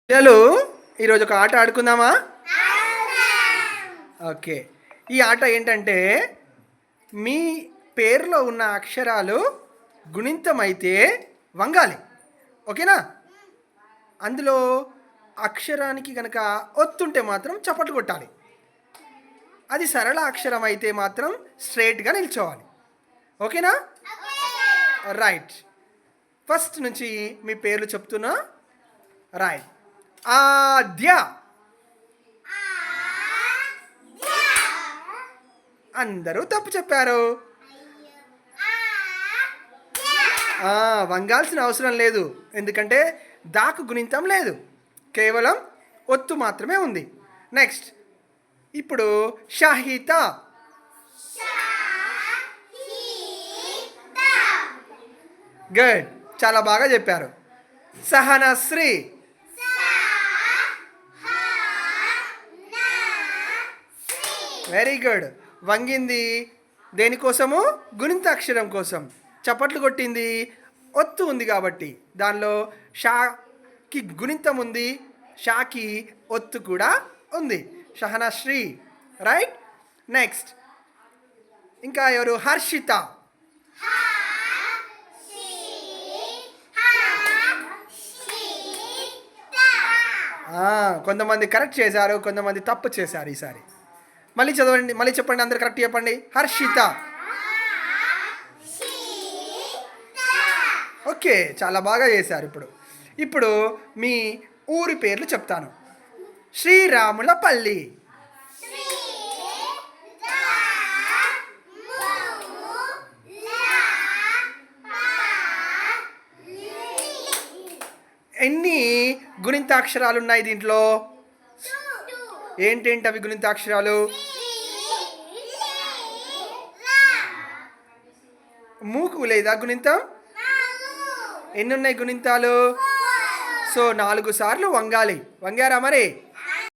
పిల్లలు ఈరోజు ఒక ఆట ఆడుకుందామా? ఓకే. ఈ ఆట ఏంటంటే మీ పేరులో ఉన్న అక్షరాలు గుణింతమైతే వంగాలి. ఓకేనా? అందులో అక్షరానికి కనుక ఒత్తుంటే మాత్రం చప్పట్లు కొట్టాలి. అది సరళ అక్షరం అయితే మాత్రం స్ట్రైట్గా నిల్చోవాలి. ఓకేనా? రైట్. ఫస్ట్ నుంచి మీ పేర్లు చెప్తున్నా. రైట్. ఆద్య. అందరూ తప్పు చెప్పారు. వంగాల్సిన అవసరం లేదు, ఎందుకంటే దాకు గుణింతం లేదు, కేవలం ఒత్తు మాత్రమే ఉంది. నెక్స్ట్ ఇప్పుడు షాహిత. గుడ్, చాలా బాగా చెప్పారు. సహనశ్రీ. Very good. వంగింది దేనికోసము? గుణింతాక్షరం కోసం. చప్పట్లు కొట్టింది ఒత్తు ఉంది కాబట్టి. దానిలో షాకి గుణింతం ఉంది, షాకి ఒత్తు కూడా ఉంది. షహనశ్రీ. రైట్. నెక్స్ట్ ఇంకా ఎవరు? హర్షిత. కొంతమంది కరెక్ట్ చేశారు, కొంతమంది తప్పు చేశారు ఈసారి. మళ్ళీ చదవండి, మళ్ళీ చెప్పండి, అందరు కరెక్ట్ చెప్పండి. హర్షిత. ఓకే, చాలా బాగా చేశారు. ఇప్పుడు మీ ఊరి పేర్లు చెప్తాను. శ్రీరాములపల్లి. ఎన్ని గుణింతాక్షరాలు ఉన్నాయి దీంట్లో? ఏంటేంటి అవి గుణింతాక్షరాలు? మూకు లేదా గుణింతం? ఎన్ని ఉన్నాయి గుణింతాలు? సో 4 సార్లు వంగాలి. వంగారా మరి?